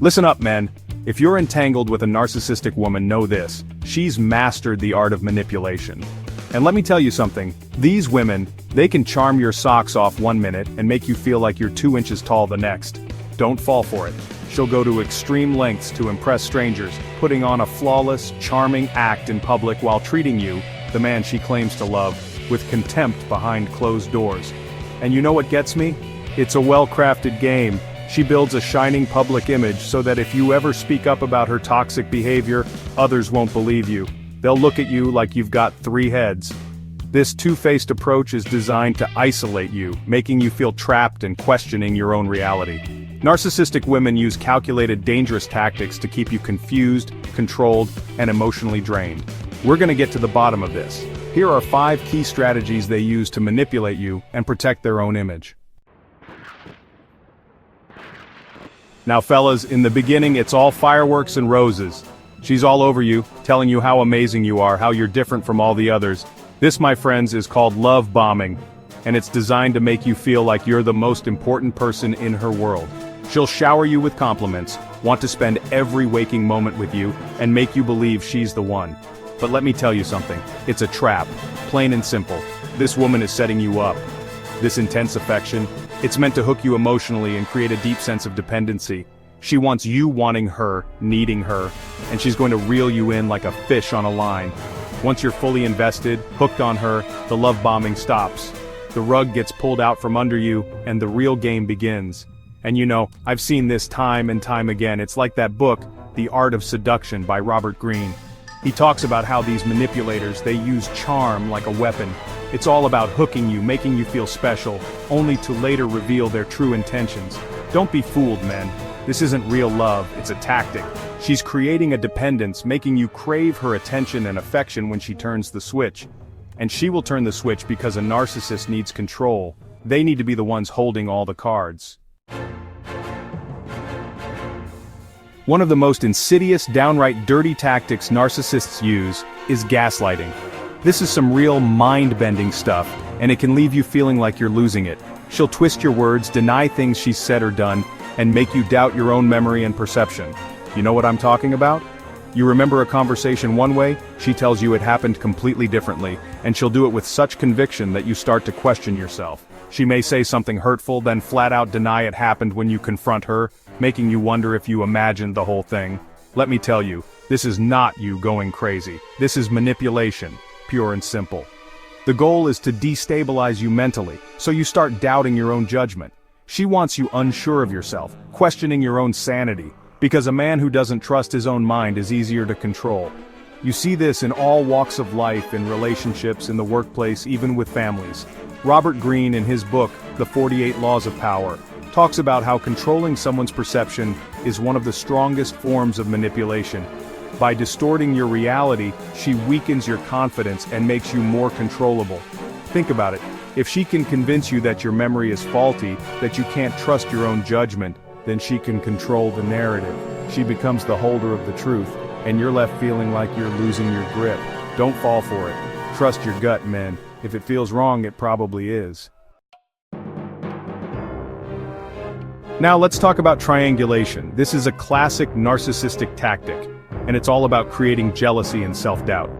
Listen up, men. If you're entangled with a narcissistic woman, know this: she's mastered the art of manipulation. And let me tell you something, these women, they can charm your socks off 1 minute and make you feel like you're 2 inches tall the next. Don't fall for it. She'll go to extreme lengths to impress strangers, putting on a flawless, charming act in public while treating you, the man she claims to love, with contempt behind closed doors. And you know what gets me? It's a well-crafted game. She builds a shining public image so that if you ever speak up about her toxic behavior, others won't believe you. They'll look at you like you've got 3 heads. This two-faced approach is designed to isolate you, making you feel trapped and questioning your own reality. Narcissistic women use calculated, dangerous tactics to keep you confused, controlled, and emotionally drained. We're gonna get to the bottom of this. Here are 5 key strategies they use to manipulate you and protect their own image. Now fellas, in the beginning it's all fireworks and roses. She's all over you, telling you how amazing you are, how you're different from all the others. This, my friends, is called love bombing, and it's designed to make you feel like you're the most important person in her world. She'll shower you with compliments, want to spend every waking moment with you, and make you believe she's the one. But let me tell you something, it's a trap, plain and simple. This woman is setting you up. This intense affection, it's meant to hook you emotionally and create a deep sense of dependency. She wants you wanting her, needing her, and she's going to reel you in like a fish on a line. Once you're fully invested, hooked on her, the love bombing stops. The rug gets pulled out from under you, and the real game begins. And you know, I've seen this time and time again. It's like that book, The Art of Seduction by Robert Greene. He talks about how these manipulators, they use charm like a weapon. It's all about hooking you, making you feel special, only to later reveal their true intentions. Don't be fooled, men. This isn't real love, it's a tactic. She's creating a dependence, making you crave her attention and affection when she turns the switch. And she will turn the switch because a narcissist needs control. They need to be the ones holding all the cards. One of the most insidious, downright dirty tactics narcissists use is gaslighting. This is some real mind-bending stuff, and it can leave you feeling like you're losing it. She'll twist your words, deny things she's said or done, and make you doubt your own memory and perception. You know what I'm talking about? You remember a conversation one way, she tells you it happened completely differently, and she'll do it with such conviction that you start to question yourself. She may say something hurtful, then flat out deny it happened when you confront her, making you wonder if you imagined the whole thing. Let me tell you, this is not you going crazy. This is manipulation, pure and simple. The goal is to destabilize you mentally, so you start doubting your own judgment. She wants you unsure of yourself, questioning your own sanity, because a man who doesn't trust his own mind is easier to control. You see this in all walks of life, in relationships, in the workplace, even with families. Robert Greene, in his book, The 48 Laws of Power, talks about how controlling someone's perception is one of the strongest forms of manipulation. By distorting your reality, she weakens your confidence and makes you more controllable. Think about it. If she can convince you that your memory is faulty, that you can't trust your own judgment, then she can control the narrative. She becomes the holder of the truth, and you're left feeling like you're losing your grip. Don't fall for it. Trust your gut, men. If it feels wrong, it probably is. Now let's talk about triangulation. This is a classic narcissistic tactic, and it's all about creating jealousy and self-doubt.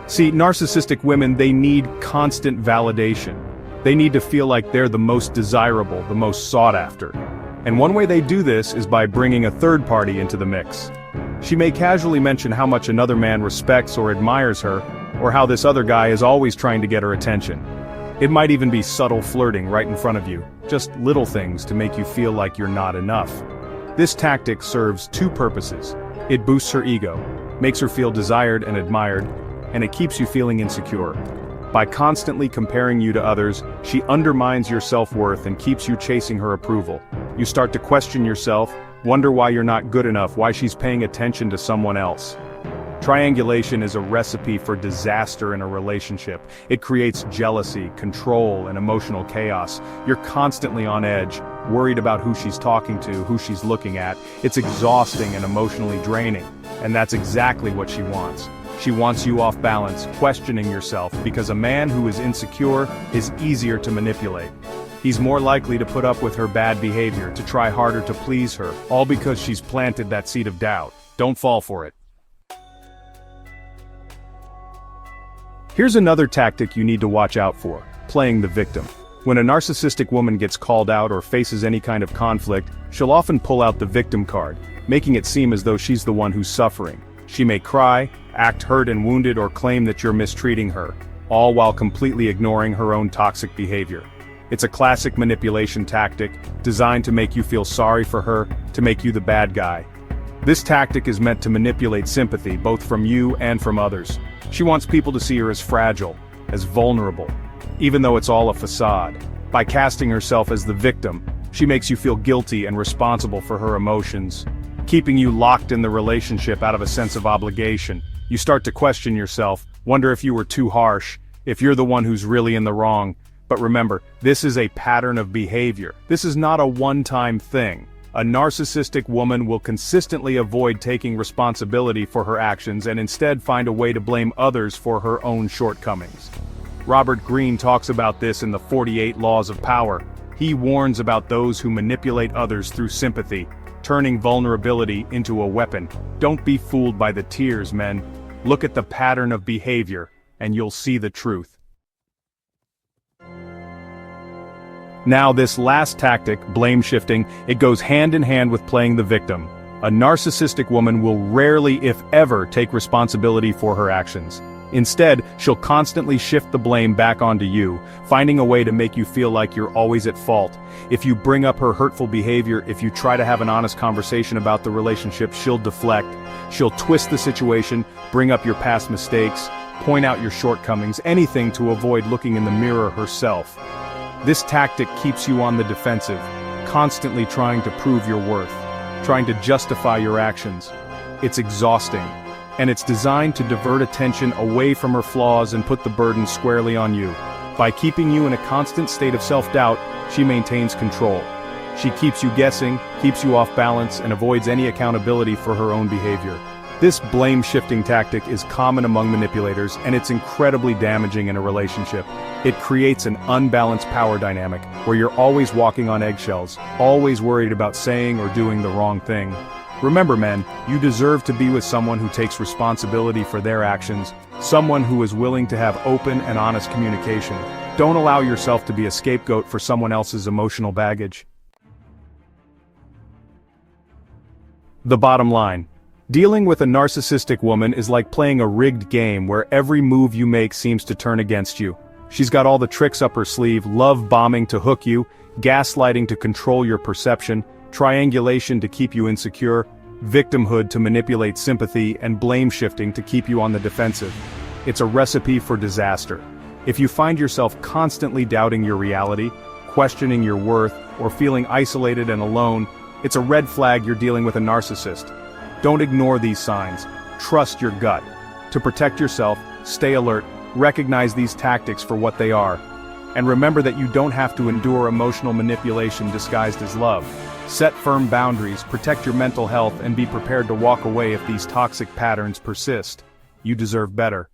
See, narcissistic women, they need constant validation. They need to feel like they're the most desirable, the most sought after. And one way they do this is by bringing a third party into the mix. She may casually mention how much another man respects or admires her, or how this other guy is always trying to get her attention. It might even be subtle flirting right in front of you, just little things to make you feel like you're not enough. This tactic serves 2 purposes. It boosts her ego, makes her feel desired and admired, and it keeps you feeling insecure. By constantly comparing you to others, she undermines your self-worth and keeps you chasing her approval. You start to question yourself, wonder why you're not good enough, why she's paying attention to someone else. Triangulation is a recipe for disaster in a relationship. It creates jealousy, control, and emotional chaos. You're constantly on edge, worried about who she's talking to, who she's looking at. It's exhausting and emotionally draining, and that's exactly what she wants. She wants you off balance, questioning yourself, because a man who is insecure is easier to manipulate. he's more likely to put up with her bad behavior, to try harder to please her, all because she's planted that seed of doubt. Don't fall for it. Here's another tactic you need to watch out for: playing the victim. When a narcissistic woman gets called out or faces any kind of conflict, she'll often pull out the victim card, making it seem as though she's the one who's suffering. She may cry, act hurt and wounded, or claim that you're mistreating her, all while completely ignoring her own toxic behavior. It's a classic manipulation tactic, designed to make you feel sorry for her, to make you the bad guy. This tactic is meant to manipulate sympathy, both from you and from others. She wants people to see her as fragile, as vulnerable, even though it's all a facade. By casting herself as the victim, she makes you feel guilty and responsible for her emotions, keeping you locked in the relationship out of a sense of obligation. You start to question yourself, wonder if you were too harsh, if you're the one who's really in the wrong. But remember, this is a pattern of behavior. This is not a one-time thing. A narcissistic woman will consistently avoid taking responsibility for her actions and instead find a way to blame others for her own shortcomings. Robert Greene talks about this in the 48 Laws of Power. He warns about those who manipulate others through sympathy, turning vulnerability into a weapon. Don't be fooled by the tears, men. Look at the pattern of behavior, and you'll see the truth. Now, this last tactic, blame shifting, it goes hand in hand with playing the victim. A narcissistic woman will rarely, if ever, take responsibility for her actions. Instead, she'll constantly shift the blame back onto you, finding a way to make you feel like you're always at fault. If you bring up her hurtful behavior, if you try to have an honest conversation about the relationship, she'll deflect. She'll twist the situation, bring up your past mistakes, point out your shortcomings, anything to avoid looking in the mirror herself. This tactic keeps you on the defensive, constantly trying to prove your worth, trying to justify your actions. It's exhausting. And it's designed to divert attention away from her flaws and put the burden squarely on you. By keeping you in a constant state of self-doubt, she maintains control. She keeps you guessing, keeps you off balance, and avoids any accountability for her own behavior. This blame-shifting tactic is common among manipulators, and it's incredibly damaging in a relationship. It creates an unbalanced power dynamic, where you're always walking on eggshells, always worried about saying or doing the wrong thing. Remember, men, you deserve to be with someone who takes responsibility for their actions, someone who is willing to have open and honest communication. Don't allow yourself to be a scapegoat for someone else's emotional baggage. The bottom line: dealing with a narcissistic woman is like playing a rigged game where every move you make seems to turn against you. She's got all the tricks up her sleeve: love bombing to hook you, gaslighting to control your perception, triangulation to keep you insecure, victimhood to manipulate sympathy, and blame shifting to keep you on the defensive. It's a recipe for disaster. If you find yourself constantly doubting your reality, questioning your worth, or feeling isolated and alone, it's a red flag you're dealing with a narcissist. Don't ignore these signs. Trust your gut. To protect yourself, stay alert, recognize these tactics for what they are. And remember that you don't have to endure emotional manipulation disguised as love. Set firm boundaries, protect your mental health, and be prepared to walk away if these toxic patterns persist. You deserve better.